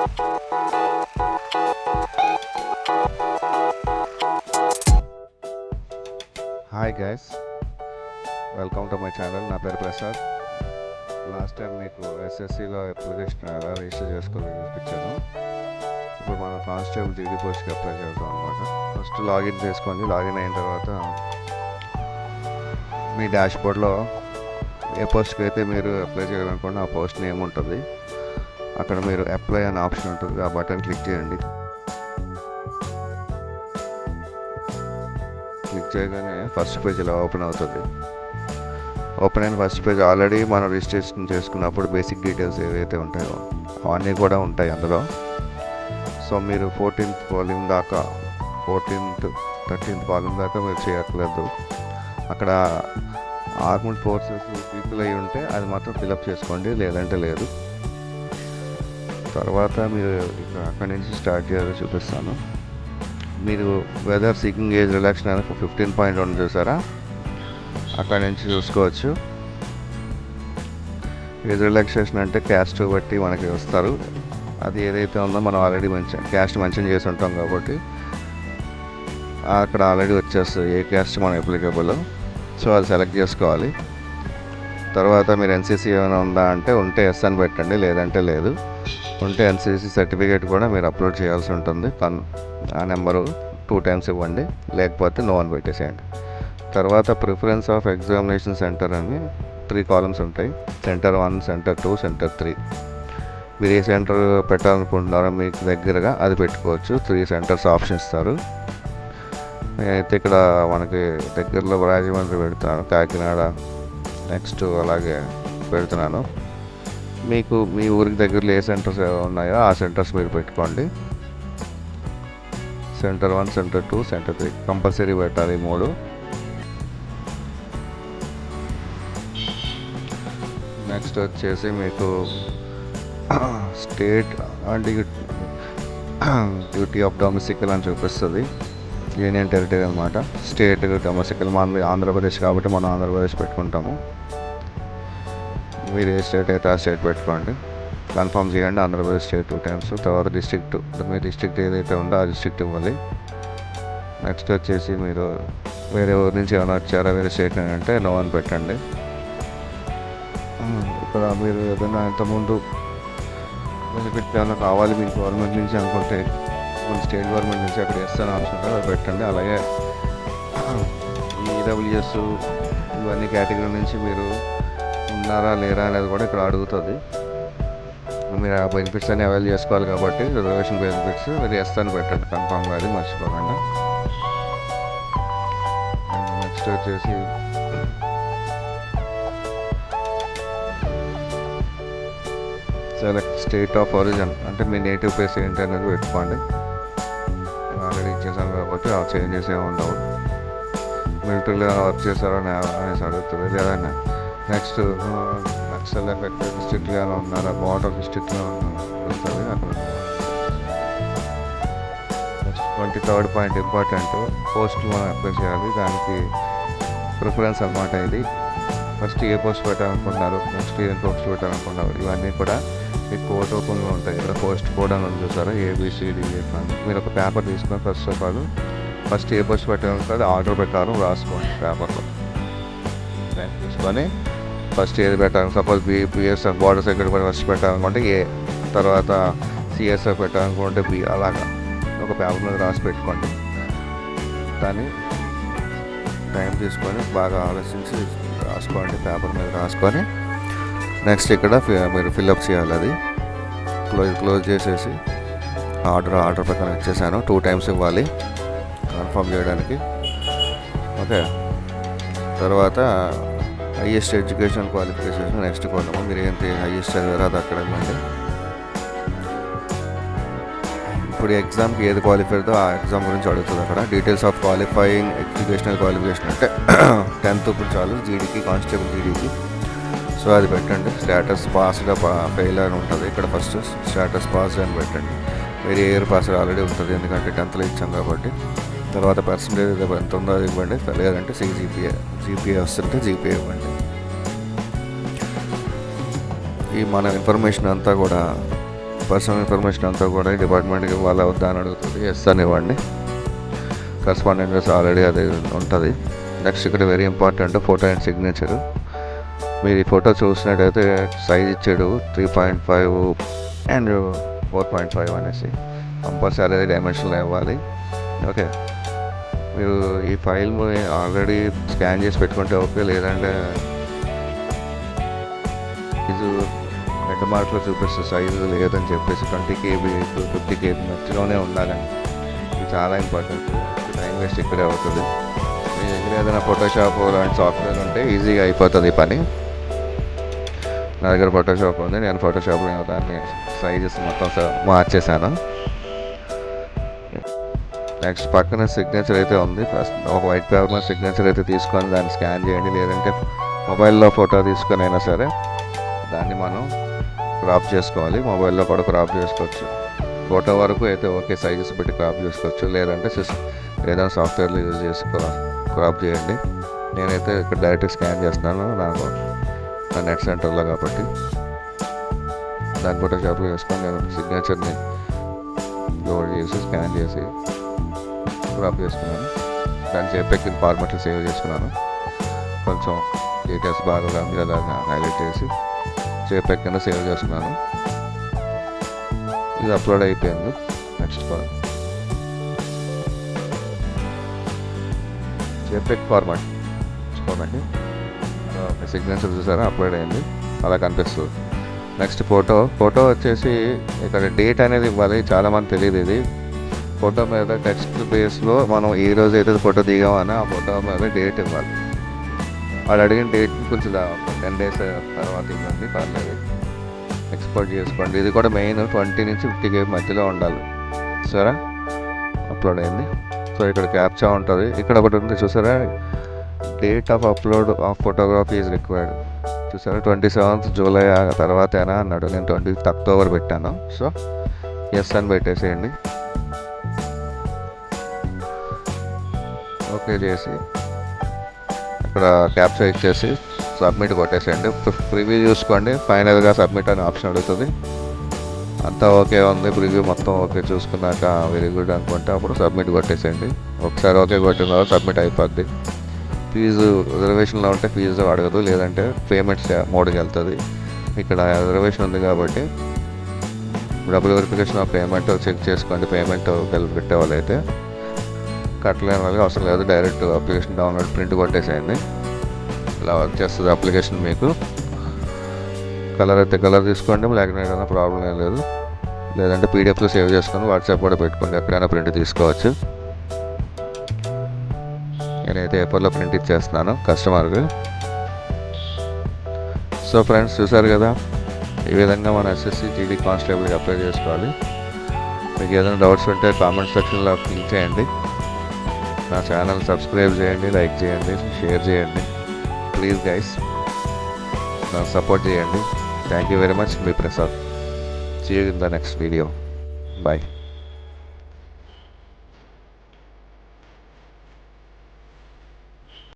Hi guys, welcome to my channel. నా పేరు Prasad. Last time మీకు ఎస్ఎస్సిలో అప్లికేషన్ ఎలా రిజిస్టర్ చేసుకోవాలని చూపించాను. ఇప్పుడు మనం కానిస్టేబుల్ జీడీ పోస్ట్కి అప్లై చేద్దాం అనమాట. ఫస్ట్ లాగిన్ చేసుకోండి. లాగిన్ అయిన తర్వాత మీ డాష్బోర్డ్లో ఏ పోస్ట్కి అయితే మీరు అప్లై చేయాలనుకోండి ఆ పోస్ట్ నేమ్ ఉంటుంది. అక్కడ మీరు అప్లై అనే ఆప్షన్ ఉంటుంది, ఆ బటన్ క్లిక్ చేయండి. క్లిక్ చేయగానే ఫస్ట్ పేజ్ ఇలా ఓపెన్ అవుతుంది. ఓపెన్ అయిన ఫస్ట్ పేజ్ ఆల్రెడీ మనం రిజిస్ట్రేషన్ చేసుకున్నప్పుడు బేసిక్ డీటెయిల్స్ ఏవైతే ఉంటాయో అవన్నీ కూడా ఉంటాయి అందులో. సో మీరు 14th వాల్యూమ్ దాకా 14th 13th వాల్యూమ్ దాకా మీరు చేయట్లేదు. అక్కడ ఆర్మ్డ్ ఫోర్సెస్ పీపుల్ అయి ఉంటే అది మాత్రం ఫిలప్ చేసుకోండి, లేదంటే లేదు. తర్వాత మీరు అక్కడి నుంచి స్టార్ట్ చేయాలో చూపిస్తాను. మీరు వెదర్ సీకింగ్ ఏజ్ రిలాక్షన్ అని 15.1 చూసారా, అక్కడి నుంచి చూసుకోవచ్చు. ఏజ్ రిలాక్సేషన్ అంటే క్యాస్ట్ బట్టి మనకి వస్తారు. అది ఏదైతే ఉందో మనం ఆల్రెడీ క్యాస్ట్ మెన్షన్ చేసి ఉంటాం కాబట్టి అక్కడ ఆల్రెడీ వచ్చేస్తుంది ఏ క్యాస్ట్ మనం అప్లికబుల్. సో అది సెలెక్ట్ చేసుకోవాలి. తర్వాత మీరు ఎన్సీసీ ఏమైనా ఉందా అంటే ఉంటే ఎస్ అని పెట్టండి, లేదంటే లేదు. ఉంటే ఎన్సీసీ సర్టిఫికేట్ కూడా మీరు అప్లోడ్ చేయాల్సి ఉంటుంది. ఆ నెంబరు 2 times ఇవ్వండి, లేకపోతే నో అని పెట్టేసేయండి. తర్వాత ప్రిఫరెన్స్ ఆఫ్ ఎగ్జామినేషన్ సెంటర్ అని 3 columns ఉంటాయి. Centre 1, centre 2, centre 3. మీరు ఏ సెంటర్ పెట్టాలనుకుంటున్నారో మీకు దగ్గరగా అది పెట్టుకోవచ్చు. 3 centers ఆప్షన్ ఇస్తారు. నేనైతే ఇక్కడ మనకి దగ్గరలో రాజమండ్రి పెడుతున్నాను, కాకినాడ నెక్స్ట్ అలాగే పెడుతున్నాను. మీకు మీ ఊరికి దగ్గరలో ఏ సెంటర్స్ ఉన్నాయో ఆ సెంటర్స్ మీరు పెట్టుకోండి. సెంటర్ 1, సెంటర్ 2, సెంటర్ 3 కంపల్సరీ పెట్టాలి 3. నెక్స్ట్ వచ్చేసి మీకు state and duty of domestical అని చూపిస్తుంది. యూనియన్ టెరిటరీ అనమాట. స్టేట్ డొమెస్టికల్ మనది ఆంధ్రప్రదేశ్ కాబట్టి మనం ఆంధ్రప్రదేశ్ పెట్టుకుంటాము. మీరు ఏ స్టేట్ అయితే ఆ స్టేట్ పెట్టుకోండి. కన్ఫర్మ్ చేయండి ఆంధ్రప్రదేశ్ స్టేట్ 2 times. తర్వాత డిస్ట్రిక్ట్, మీ డిస్ట్రిక్ట్ ఏదైతే ఉందో ఆ డిస్ట్రిక్ట్ ఇవ్వాలి. నెక్స్ట్ వచ్చేసి మీరు వేరే ఊరి నుంచి ఏమైనా వచ్చారా వేరే స్టేట్ అంటే నో అని పెట్టండి. ఇక్కడ మీరు ఏదైనా ఇంతకుముందు బెనిఫిట్ ఏమైనా కావాలి మీకు గవర్నమెంట్ నుంచి అనుకుంటే స్టేట్ గవర్నమెంట్ నుంచి అక్కడ ఇస్తాను ఆప్షన్ ఉంటుంది, అది పెట్టండి. అలాగే ఈడబ్ల్యూఎస్ ఇవన్నీ కేటగిరీ నుంచి మీరు ఉన్నారా లేరా అనేది కూడా ఇక్కడ అడుగుతుంది. మీరు ఆ బెనిఫిట్స్ అన్ని అవైల్ చేసుకోవాలి కాబట్టి రిజర్వేషన్ బెనిఫిట్స్ మీరు ఇస్తాను పెట్టండి కన్ఫామ్గా, అది మర్చిపోకండి. నెక్స్ట్ వచ్చేసి సెలెక్ట్ స్టేట్ ఆఫ్ ఒరిజిన్ అంటే మీ నేటివ్ ప్లేస్ ఏంటి అనేది పెట్టుకోండి. ఆల్రెడీ ఇచ్చేసాం కాబట్టి ఆ చేంజెస్ ఏమి ఉండవు. మిలిటరీలో వర్క్ చేశారని అనేసి అడుగుతుంది. లేదన్నా నెక్స్ట్ నక్సల్ ఎఫెక్టెడ్ డిస్ట్రిక్ట్లో ఉన్నారా, బార్డర్ డిస్ట్రిక్ట్లో అడుగుతుంది. అక్కడ 23rd పాయింట్ ఇంపార్టెంట్, పోస్ట్ మనం అప్లై చేయాలి. దానికి ప్రిఫరెన్స్ అనమాట ఇది. ఫస్ట్ ఏ పోస్ట్ పెట్టాలనుకుంటున్నారు, నెక్స్ట్ ఏ పోస్ట్ పెట్టాలనుకుంటున్నారు, ఇవన్నీ కూడా మీకు కోడ్ రూపంలో ఉంటాయి. ఇక్కడ పోస్ట్ కోడ్ అని ఉంది చూసారా, ABCDE. మీరు ఒక పేపర్ తీసుకొని ఫస్ట్ ఏ పోస్ట్ పెట్టాలనుకుంటే ఆర్డర్ ప్రకారం రాసుకోండి పేపర్లో. తీసుకొని ఫస్ట్ ఏది పెట్టాలి, suppose BSF border secretary first పెట్టాలనుకుంటే A, తర్వాత CSF పెట్టాలనుకుంటే B, అలాగా ఒక పేపర్ మీద రాసి పెట్టుకోండి. దాన్ని టైం తీసుకొని బాగా ఆలోచించి రాసుకోండి, పేపర్ మీద రాసుకొని నెక్స్ట్ ఇక్కడ మీరు ఫిల్అప్ చేయాలి. అది క్లోజ్ చేసేసి ఆర్డర్ ప్రకారం ఇచ్చేసాను. 2 times ఇవ్వాలి కన్ఫర్మ్ చేయడానికి. ఓకే, తర్వాత హైయెస్ట్ ఎడ్యుకేషన్ క్వాలిఫికేషన్ నెక్స్ట్ కొన్నాము. మీరు ఏంటి హైయెస్ట్ చదివారో అది అక్కడ ఇవ్వండి. ఇప్పుడు ఎగ్జామ్కి ఏది క్వాలిఫైడ్తో ఆ ఎగ్జామ్ గురించి అడుగుతుంది. అక్కడ details of qualifying educational qualification అంటే 10th ఇప్పుడు చాలు జీడీకి, కానిస్టేబుల్ జీడీకి. సో అది పెట్టండి. స్టేటస్ పాస్డ్ ఫెయిల్ అని ఉంటుంది ఇక్కడ. ఫస్ట్ స్టేటస్ పాస్డ్ అని పెట్టండి. మీరు ఇయర్ పాస్ ఆల్రెడీ ఉంటుంది, ఎందుకంటే 10thలో ఇచ్చాం కాబట్టి. తర్వాత పర్సంటేజ్ ఎంత ఉందో అది ఇవ్వండి, లేదంటే జీపీఏ వస్తుంటే జీపీఏ ఇవ్వండి. ఈ మన ఇన్ఫర్మేషన్ అంతా కూడా పర్సనల్ ఇన్ఫర్మేషన్ అంతా కూడా ఈ డిపార్ట్మెంట్కి ఇవ్వాలి అవుతా అని అడుగుతుంది. ఎస్ అని ఇవ్వండి. కరస్పాండెంట్ ఆల్రెడీ అది ఉంటుంది. నెక్స్ట్ ఇక్కడ very important photo and signature. మీరు ఈ ఫోటో చూసినట్టయితే సైజ్ ఇచ్చాడు 3.5 అండ్ 4.5 అనేసి. కంపల్సరీ అది డైమెన్షన్లో ఇవ్వాలి. ఓకే, మీరు ఈ ఫైల్ ఆల్రెడీ స్కాన్ చేసి పెట్టుకుంటే ఓకే, లేదంటే ఇది రెండు మార్కులో చూపిస్తుంది సైజు లేదని చెప్పేసి 20 KB to 50 KB మధ్యలోనే ఉండాలని. ఇది చాలా ఇంపార్టెంట్. టైం వేస్ట్ ఇక్కడే అవుతుంది. మీ దగ్గర ఏదైనా ఫోటోషాప్ లాంటి సాఫ్ట్వేర్ ఉంటే ఈజీగా అయిపోతుంది ఈ పని. నా దగ్గర ఫోటోషాప్ ఉంది, నేను ఫోటోషాప్లో దాన్ని సైజెస్ మొత్తం మార్చేసాను. నెక్స్ట్ పక్కన సిగ్నేచర్ అయితే ఉంది. ఫస్ట్ ఒక వైట్ పేపర్ మీద సిగ్నేచర్ అయితే తీసుకొని దాన్ని స్కాన్ చేయండి, లేదంటే మొబైల్లో ఫోటో తీసుకొని అయినా సరే దాన్ని మనం క్రాప్ చేసుకోవాలి. మొబైల్లో కూడా క్రాప్ చేసుకోవచ్చు. ఫోటో వరకు అయితే ఓకే, సైజెస్ పెట్టి క్రాప్ చేసుకోవచ్చు, లేదంటే ఏదైనా సాఫ్ట్వేర్లో యూజ్ చేసుకో క్రాప్ చేయండి. నేనైతే ఇక్కడ డైరెక్ట్ స్కాన్ చేస్తున్నాను నాకు నా నెట్ సెంటర్లో కాబట్టి. దాని ఫోటోషాప్లో వేసుకొని నేను సిగ్నేచర్ని లోడ్ చేసి స్కాన్ చేసి క్రాప్ చేసుకున్నాను. దాన్ని జేపీఈజీ ఫార్మాట్లో సేవ్ చేసుకున్నాను. కొంచెం డీటెయిల్స్ బాగా మీద దాన్ని హైలైట్ చేసి జేపీఈజీ కింద సేవ్ చేసుకున్నాను. ఇది అప్లోడ్ అయిపోయింది. నెక్స్ట్ జేపీఈజీ ఫార్మాట్ చూసుకోండి. సిగ్నేచర్ చూసారా, అప్లోడ్ అయింది, అలా కనిపిస్తుంది. నెక్స్ట్ ఫోటో వచ్చేసి ఇక్కడ డేట్ అనేది ఇవ్వాలి. చాలామంది తెలియదు ఇది. ఫోటో మీద టెక్స్ట్ బేస్లో మనం ఏ రోజు అయితే ఫోటో దిగామని ఆ ఫోటో మీద డేట్ ఇవ్వాలి. వాళ్ళు అడిగిన డేట్ కొంచెం 10 days తర్వాత ఇవ్వండి, పర్లేదు. ఎక్స్పోర్ట్ చేసుకోండి. ఇది కూడా మెయిన్ 20 నుంచి 50 KB మధ్యలో ఉండాలి. సరే, అప్లోడ్ అయింది. సో ఇక్కడ క్యాప్చా ఉంటుంది. ఇక్కడ ఒకటి ఉంది చూసారా, date of upload of photography is required. చూసారా, 27th July తర్వాతేనా అన్నాడు. నేను 25th October పెట్టాను. సో ఎస్ అని పెట్టేసేయండి. ఓకే చేసి ఇక్కడ క్యాప్చర్ ఇచ్చేసి సబ్మిట్ కొట్టేసేయండి. ప్రివ్యూ చూసుకోండి. ఫైనల్గా సబ్మిట్ అనే ఆప్షన్ అడుగుతుంది. అంతా ఓకే ఉంది, ప్రివ్యూ మొత్తం ఓకే చూసుకున్నాక వెరీ గుడ్ అనుకుంటే అప్పుడు సబ్మిట్ కొట్టేసేయండి. ఒకసారి ఓకే కొట్టిన తర్వాత సబ్మిట్ అయిపోద్ది. ఫీజు రిజర్వేషన్లో ఉంటే ఫీజు అడగదు, లేదంటే పేమెంట్స్ మోడ్కి వెళ్తుంది. ఇక్కడ రిజర్వేషన్ ఉంది కాబట్టి double verification of payment check చేసుకోండి. పేమెంట్ కలిపి పెట్టే వాళ్ళు అయితే, కట్టలేని వాళ్ళకి అవసరం లేదు. డైరెక్ట్ అప్లికేషన్ డౌన్లోడ్ ప్రింట్ కొట్టేసేయండి. ఇలా వచ్చేస్తుంది అప్లికేషన్. మీకు కలర్ అయితే కలర్ తీసుకోండి, బ్లాక్ అండ్ వైట్ అయినా ప్రాబ్లం ఏం లేదు. లేదంటే పీడిఎఫ్లో సేవ్ చేసుకొని వాట్సాప్ కూడా పెట్టుకోండి, ఎక్కడైనా ప్రింట్ తీసుకోవచ్చు. నేనైతే పేపర్లో ప్రింట్ ఇచ్చేస్తున్నాను కస్టమర్కి. సో ఫ్రెండ్స్, చూసారు కదా, ఈ విధంగా మన SSC GD కానిస్టేబుల్కి అప్లై చేసుకోవాలి. మీకు ఏదైనా డౌట్స్ ఉంటే కామెంట్ సెక్షన్లో క్లిక్ చేయండి. నా ఛానల్ సబ్స్క్రైబ్ చేయండి, లైక్ చేయండి, షేర్ చేయండి. ప్లీజ్ గైస్, నాకు సపోర్ట్ చేయండి. Thank you very much. మీ Prasad. See you in the next video. Bye.